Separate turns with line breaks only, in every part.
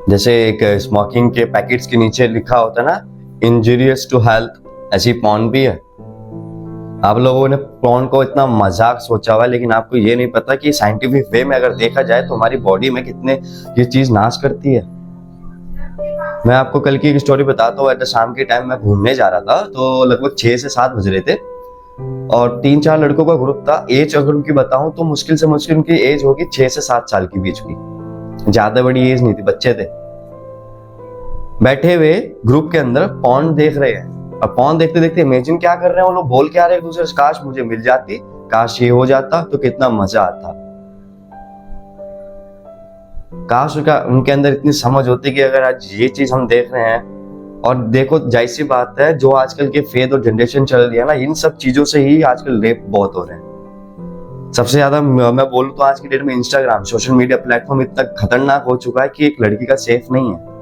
जैसे एक स्मोकिंग के पैकेट्स के नीचे लिखा होता है ना, इंजूरियस टू हेल्थ, ऐसी पॉर्न भी है। आप लोगों ने पॉर्न को इतना मजाक सोचा हुआ है, लेकिन आपको ये नहीं पता कि साइंटिफिक वे में अगर देखा जाए तो हमारी बॉडी में कितने ये चीज नाश करती है। मैं आपको कल की एक स्टोरी बताता हूँ। शाम के टाइम मैं घूमने जा रहा था, तो लगभग 6 से 7 बज रहे थे और 3-4 लड़कों का ग्रुप था। एज अगर उनकी बताऊं तो मुश्किल से मुश्किल उनकी एज होगी 6 से 7 साल के बीच की, ज्यादा बड़ी एज नहीं थी, बच्चे थे। बैठे हुए ग्रुप के अंदर पॉर्न देख रहे हैं। अब पॉर्न देखते देखते इमेजिन क्या कर रहे हैं वो लोग, बोल के आ रहे हैं एक दूसरे से, काश मुझे मिल जाती, काश ये हो जाता तो कितना मजा आता, काश उनके अंदर इतनी समझ होती कि अगर आज ये चीज हम देख रहे हैं। और देखो जाहिर सी बात है, जो आजकल के फेथ और जनरेशन चल रही है ना, इन सब चीजों से ही आजकल रेप बहुत हो रहे हैं। सबसे ज्यादा मैं बोलूं तो आज की डेट में इंस्टाग्राम, सोशल मीडिया प्लेटफॉर्म इतना खतरनाक हो चुका है कि एक लड़की का सेफ नहीं है।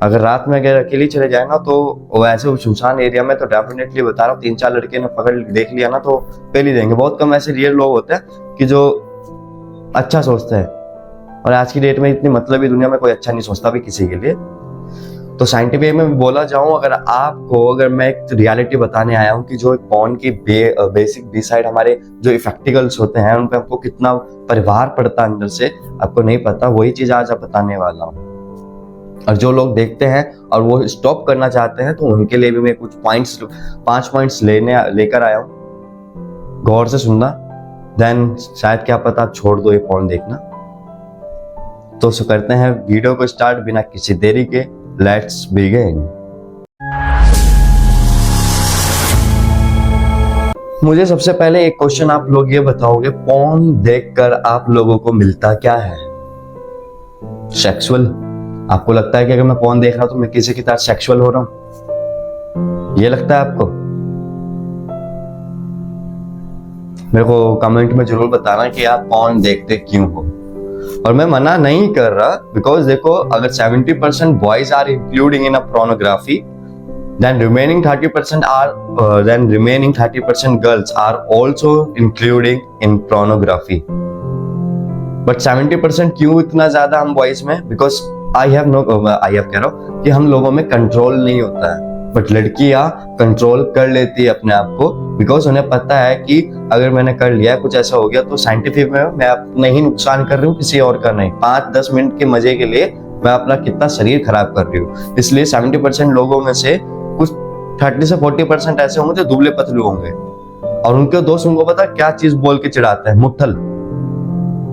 अगर रात में अगर अकेली चले जाए ना, तो वैसे सुनसान एरिया में तो डेफिनेटली बता रहा हूँ, 3-4 लड़के ने पकड़ देख लिया ना तो पहले देंगे। बहुत कम ऐसे रियल लोग होते हैं कि जो अच्छा सोचते हैं, और आज की डेट में इतनी मतलबी दुनिया में कोई अच्छा नहीं सोचता भी किसी के लिए। तो साइंटिफिक में बोला जाऊं, अगर मैं एक रियलिटी बताने आया हूं कि जो एक पॉर्न की बेसिक बी साइड हमारे जो इफेक्टिकल्स होते हैं उन पे हमको कितना परिवार पड़ता है अंदर से, आपको नहीं पता। वही चीज आज आप बताने वाला हूं। और जो लोग देखते हैं और वो स्टॉप करना चाहते हैं, तो उनके लिए भी मैं कुछ 5 पॉइंट्स लेकर आया हूं। गौर से सुनना, देन शायद क्या पता आप छोड़ दो ये पॉर्न देखना। तो करते हैं वीडियो को स्टार्ट बिना किसी देरी के। Let's begin. मुझे सबसे पहले एक क्वेश्चन आप लोग ये बताओगे, पॉर्न देखकर आप लोगों को मिलता क्या है? सेक्सुअल? आपको लगता है कि अगर मैं पॉर्न देख रहा हूं तो मैं किसी के साथ सेक्सुअल हो रहा हूं? ये लगता है आपको? मेरे को कमेंट में जरूर बताना कि आप पॉर्न देखते क्यों हो। और मैं मना नहीं कर रहा, बिकॉज देखो, अगर 70% boys are including in a pornography, then remaining 30% girls are also including in pornography. But 70% क्यों इतना ज्यादा हम बॉयज में? बिकॉज आई हैव कह रहा हूँ कि हम लोगों में कंट्रोल नहीं होता है, बट लड़कियां कंट्रोल कर लेती है अपने आप को, बिकॉज उन्हें पता है कि अगर मैंने कर लिया, कुछ ऐसा हो गया, तो साइंटिफिक में मैं अपना ही नुकसान कर रही हूँ, किसी और का नहीं। 5-10 मिनट के मजे के लिए मैं अपना कितना शरीर खराब कर रही हूँ। इसलिए 70% लोगों में से कुछ 30 से 40% ऐसे होंगे जो दुबले पतले होंगे, और उनके दोस्त उनको पता क्या चीज बोल के चिढ़ाते हैं, मुट्ठल।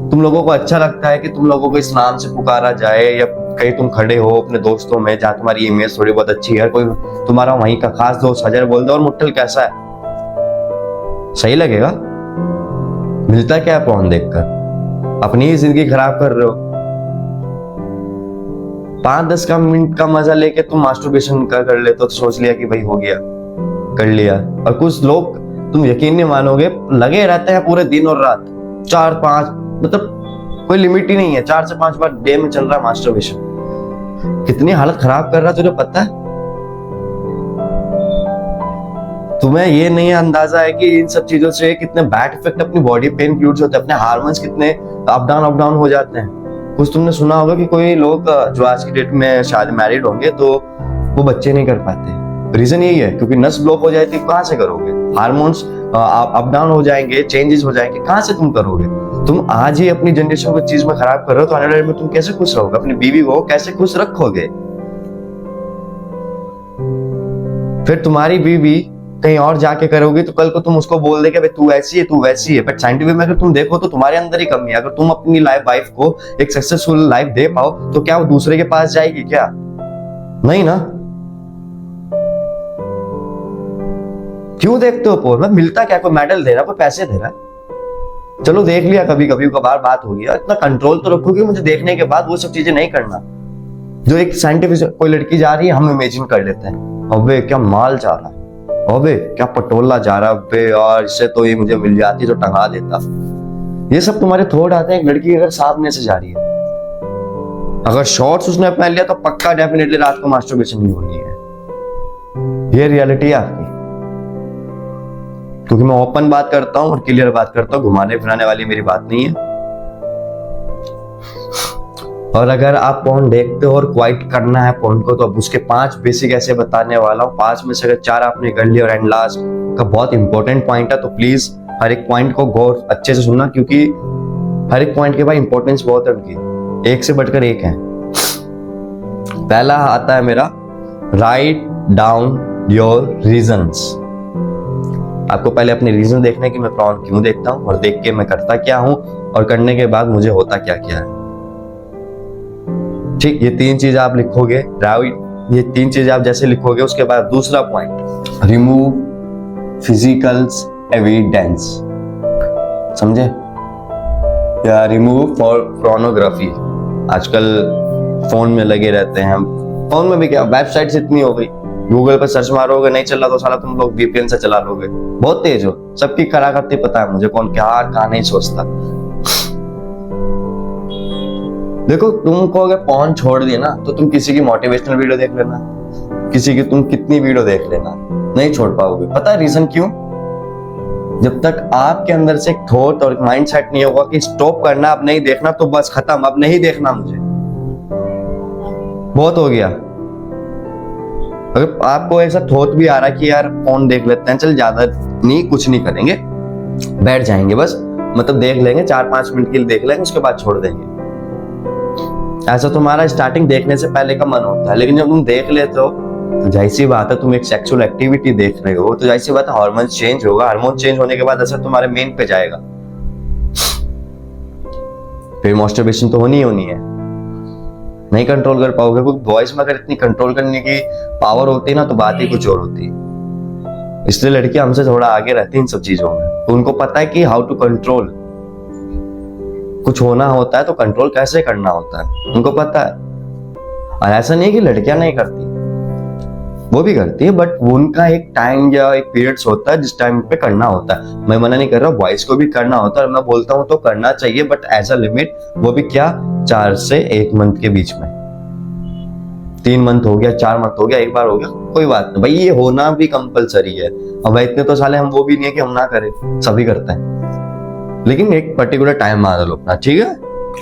तुम लोगों को अच्छा लगता है कि तुम लोगों को इस नाम से पुकारा जाए, या कहीं तुम खड़े हो अपने दोस्तों में जहाँ तुम्हारी इमेज थोड़ी बहुत अच्छी है, कोई तुम्हारा वहीं का खास दोस्त हजार बोल दो और मुट्ठल कैसा है, सही लगेगा? मिलता क्या है पॉर्न देखकर? अपनी ही जिंदगी खराब कर रहे हो। 5-10 का मिनट का मजा लेके तुम मास्टरबेशन कर लेते हो, तो सोच लिया कि भाई हो गया, कर लिया। और कुछ लोग, तुम यकीन नहीं मानोगे, लगे रहते हैं पूरे दिन और रात, 4-5, मतलब कोई लिमिट ही नहीं है, 4 से 5 बार डे में चल रहा है मास्टरबेशन। कितनी हालत खराब कर रहा है तुझे पता है? तुम्हें ये नहीं अंदाजा है कि इन सब चीजों से कितने बैड इफेक्ट अपनी बॉडी पे इंक्लूड होते हैं, अपने हार्मोन्स कितने अप डाउन हो जाते हैं। कुछ तुमने सुना होगा कि कोई लोग जो आज की डेट में शायद मैरिड होंगे तो वो बच्चे नहीं कर पाते। रीजन यही है, क्योंकि नस ब्लॉक हो जाती है, कहां से करोगे? हार्मोन्स अप डाउन हो जाएंगे, चेंजेस हो जाएंगे, कहां से तुम करोगे? तुम आज ही अपनी जनरेशन को चीज में खराब कर रहे हो, तो आने वाले में तुम कैसे खुश रहोगे? अपनी बीवी को कैसे खुश रखोगे? फिर तुम्हारी बीवी कहीं और जाके करोगे तो कल को तुम उसको बोल दे कि तू ऐसी है, तू वैसी है। बट साइंटिफिक में अगर तुम देखो तो तुम्हारे अंदर ही कमी है। अगर तुम अपनी वाइफ को एक सक्सेसफुल लाइफ दे पाओ, तो क्या वो दूसरे के पास जाएगी क्या? नहीं ना। क्यों देखते हो पोर्न? मिलता क्या? कोई मेडल दे रहा, कोई पैसे दे रहा है? चलो देख लिया, कभी कभार बात हो गया, इतना कंट्रोल तो रखो कि मुझे देखने के बाद वो सब चीजें नहीं करना। जो एक साइंटिफिक, कोई लड़की जा रही है, हम इमेजिन कर लेते हैं, अबे क्या माल जा रहा है, अबे क्या पटोला जा रहा है, अबे यार इससे तो ये मुझे मिल जाती तो टंगा देता। ये सब तुम्हारे थॉट आते हैं। एक लड़की अगर सामने से जा रही है, अगर शॉर्ट्स उसने पहन लिया, तो पक्का डेफिनेटली रात को मास्टरबेशन नहीं होनी है। ये रियलिटी है आपकी, क्योंकि मैं ओपन बात करता हूं और क्लियर बात करता हूं, घुमाने फिराने वाली मेरी बात नहीं है। और अगर आप पोर्न देखते हो और क्वाइट करना है पोर्न को, तो अब उसके 5 बेसिक ऐसे बताने वाला हूँ। 5 में से अगर 4 आपने कर लिया, और एंड लास्ट का बहुत इंपॉर्टेंट पॉइंट है, तो प्लीज हर एक पॉइंट को गौर अच्छे से सुनना, क्योंकि हर एक पॉइंट के बाद इंपॉर्टेंस बहुत है उनकी, एक से बढ़कर एक है। पहला आता है मेरा, राइट डाउन योर रीजंस। आपको पहले अपने रीजन देखने की, मैं पोर्न क्यों देखता हूँ और देख के मैं करता क्या हूँ, और करने के बाद मुझे होता क्या क्या है। ठीक, ये 3 चीज आप लिखोगे, राइट, ये 3 चीज आप जैसे लिखोगे, उसके बाद दूसरा पॉइंट, रिमूव फिजिकल्स एविडेंस। समझे? या रिमूव फॉर पोर्नोग्राफी। आजकल फोन में लगे रहते हैं हम, फोन में भी क्या, वेबसाइट्स इतनी हो गई, गूगल पर सर्च मारोगे नहीं चल रहा तो साला तुम लोग वीपीएन से चला लोगे। बहुत तेज हो, सबकी करा करती पता है मुझे, कौन क्या कहा नहीं सोचता। देखो, तुमको अगर पोर्न छोड़ दिया ना, तो तुम किसी की मोटिवेशनल वीडियो देख लेना, किसी की तुम कितनी वीडियो देख लेना, नहीं छोड़ पाओगे। पता है रीजन क्यों? जब तक आपके अंदर से एक थॉट और माइंड सेट नहीं होगा कि स्टॉप करना, अब नहीं देखना, तो बस खत्म, अब नहीं देखना मुझे, बहुत हो गया। अगर आपको ऐसा थॉट भी आ रहा है कि यार फोन देख लेते हैं, चल ज्यादा नहीं, कुछ नहीं करेंगे, बैठ जाएंगे बस, मतलब देख लेंगे 4-5 मिनट के लिए देख लेंगे, उसके बाद छोड़ देंगे, ऐसा तुम्हारा स्टार्टिंग देखने से पहले का मन होता है। लेकिन जब तुम देख लेते हो, तो जाहिर सी बात है, तुम एक सेक्सुअल एक्टिविटी देख रहे हो, तो जाहिर सी बात है हार्मोन चेंज होगा, हार्मोन चेंज होने के बाद असर तुम्हारे मेन पे जाएगा, फिर मास्टरबेशन तो होनी ही होनी है, नहीं कंट्रोल कर पाओगे। क्योंकि बॉयज में अगर इतनी कंट्रोल करने की पावर होती ना, तो बात ही कुछ और होती। इसलिए लड़कियां हमसे थोड़ा आगे रहती इन सब चीजों में, तो उनको पता है कि हाउ टू कंट्रोल, कुछ होना होता है तो कंट्रोल कैसे करना होता है, उनको पता है। और ऐसा नहीं है कि लड़कियां नहीं करती, वो भी करती है, बट उनका एक टाइम या एक पीरियड्स होता है जिस टाइम पे करना होता है। मैं मना नहीं कर रहा, बॉयज को भी करना होता है, और मैं बोलता हूँ तो करना चाहिए, बट एज अ लिमिट, वो भी क्या, 4 से 1 मंथ के बीच में। 3 मंथ हो गया, 4 मंथ हो गया, एक बार हो गया, कोई बात नहीं भाई, ये होना भी कंपलसरी है। अब भाई इतने तो साले हम वो भी नहीं है कि हम ना करें, सभी करते हैं, लेकिन एक पर्टिकुलर टाइम मान लो अपना, ठीक है।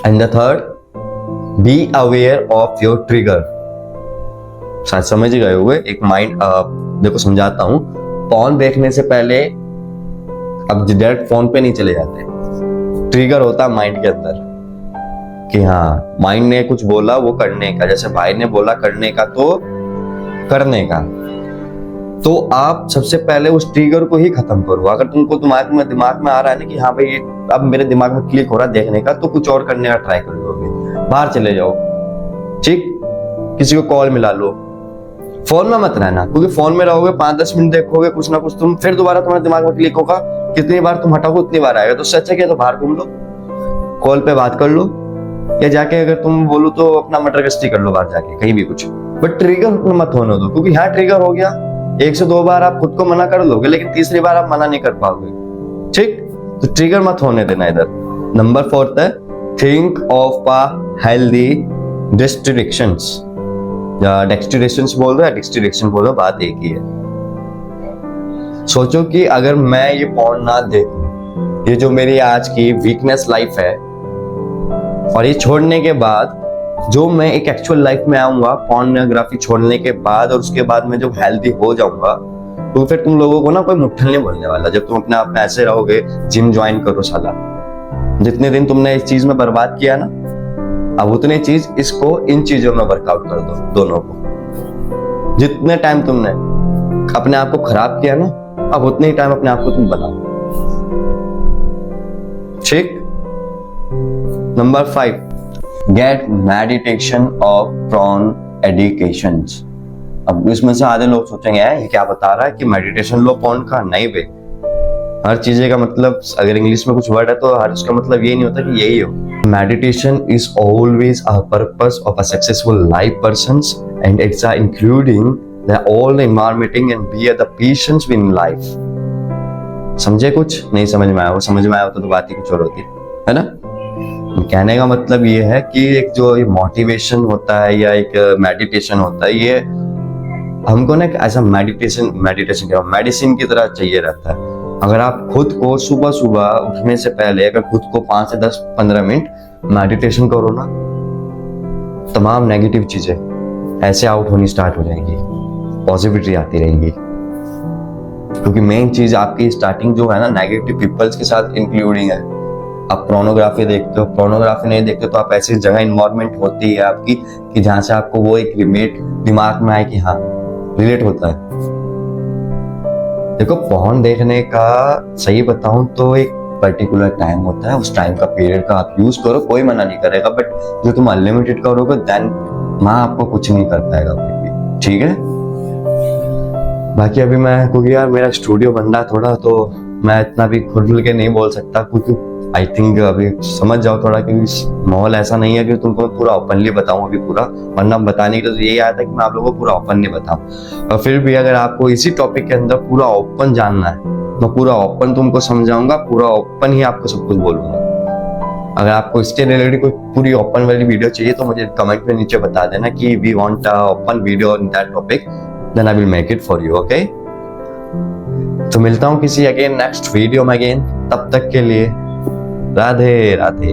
And the third, be aware of your trigger. शायद समझ गए हुए, एक माइंड, देखो समझाता हूं। फोन देखने से पहले अब डायरेक्ट फोन पे नहीं चले जाते, ट्रिगर होता है माइंड के अंदर कि हाँ, माइंड ने कुछ बोला वो करने का, जैसे भाई ने बोला करने का तो करने का, तो आप सबसे पहले उस ट्रिगर को ही खत्म करो। अगर तुमको दिमाग में आ रहा है ना कि हाँ भाई अब मेरे दिमाग में क्लिक हो रहा है देखने का, तो कुछ और करने का ट्राई कर लोगे, बाहर चले जाओ, ठीक, किसी को कॉल मिला लो, फोन में मत रहना, क्योंकि फोन में रहोगे 5-10 मिनट देखोगे कुछ ना कुछ, तुम फिर दोबारा तुम्हारे दिमाग में क्लिक होगा, कितनी बार तुम हटाओगे उतनी बार आएगा। तो उससे अच्छा क्या, तो बाहर घूम लो, कॉल पे बात कर लो, या जाके अगर तुम बोलो तो अपना मटर गश्ती कर लो बाहर जाके कहीं भी कुछ, बट ट्रिगर मत होने दो, क्योंकि यहाँ ट्रिगर हो गया 1 से 2 बार आप खुद को मना कर लोगे, लेकिन तीसरी बार आप मना नहीं कर पाओगे, ठीक। तो ट्रिगर मत होने देना इधर। नंबर 4 है, think of a healthy distractions, या डिस्ट्रैक्शंस बोल रहा है, डिस्ट्रैक्शन बोल रहा, बात एक ही है। सोचो कि अगर मैं ये पोर्न ना देखूं, ये जो मेरी आज की वीकनेस लाइफ है, और ये छोड़ने के बाद जो मैं एक एक्चुअल लाइफ में आऊंगा पोर्नोग्राफी छोड़ने के बाद, और उसके बाद मैं जब हेल्दी हो जाऊंगा, तो फिर तुम लोगों को ना कोई मुट्ठल नहीं बोलने वाला। जब तुम अपने आप में ऐसे रहोगे, जिम ज्वाइन करो साला, जितने दिन तुमने इस चीज में बर्बाद किया ना, अब उतनी चीज इसको इन चीजों में वर्कआउट कर दो, दोनों को। जितने टाइम तुमने अपने आप को खराब किया ना, अब उतने ही टाइम अपने आप को तुम बनाओ, ठीक। Number 5, get meditation of porn addictions. अब इसमें से आधे लोग सोचेंगे ये क्या बता रहा है कि मेडिटेशन लो पोर्न का, नहीं बे, हर चीज का मतलब, अगर इंग्लिश में कुछ वर्ड है तो हर उसका मतलब ये नहीं होता कि यही हो। Meditation is always a purpose of a successful life persons, and it's including the all environmenting and be the patience in life. समझे? कुछ नहीं समझ में आया, वो समझ में आया तो बात ही कुछ और होती है ना। कहने का मतलब ये है कि एक जो मोटिवेशन होता है या एक मेडिटेशन होता है, ये हमको ना ऐसा मेडिसिन की तरह चाहिए रहता है। अगर आप खुद को सुबह सुबह उठने से पहले अगर खुद को 5 से 10-15 मिनट मेडिटेशन करो ना, तमाम नेगेटिव चीजें ऐसे आउट होनी स्टार्ट हो जाएंगी, पॉजिटिविटी आती रहेंगी। क्योंकि मेन चीज आपकी स्टार्टिंग जो है ना नेगेटिव पीपल्स के साथ इंक्लूडिंग है। आप पोर्नोग्राफी देखते हो, पोर्नोग्राफी नहीं देखते तो आप ऐसी जगह इन्वायरमेंट होती है आपकी कि जहां से आपको वो एक रिमेट दिमाग में आए कि हाँ रिलेट होता है। देखो पोर्न देखने का सही बताऊं तो एक पर्टिकुलर टाइम होता है, उस टाइम का पीरियड का आप यूज करो, कोई मना नहीं करेगा। बट जो तुम अनलिमिटेड करोगे देन माँ आपको कुछ नहीं कर पाएगा कोई भी, ठीक है। बाकी अभी मैं, क्योंकि यार मेरा स्टूडियो बन रहा थोड़ा, तो मैं इतना भी खुल के नहीं बोल सकता, क्योंकि आई थिंक अभी समझ जाओ थोड़ा, क्योंकि माहौल ऐसा नहीं है कि तुमको पूरा ओपनली बताऊं अभी पूरा, वरना बताने के लिए तो यही आया था कि मैं आप लोगों को पूरा ओपनली बताऊं। और फिर भी अगर आपको इसी टॉपिक के अंदर पूरा ओपन जानना है, मैं पूरा ओपन तुमको समझाऊंगा, पूरा ओपन ही आपको सब कुछ बोलूंगा। अगर आपको इसके रिलेटेड कोई पूरी ओपन वाली वीडियो चाहिए तो मुझे कमेंट में नीचे बता देना कि we want a open video on that topic, then I will make it for you, okay. तो मिलता हूँ किसी अगेन नेक्स्ट वीडियो में अगेन, तब तक के लिए राधे राधे।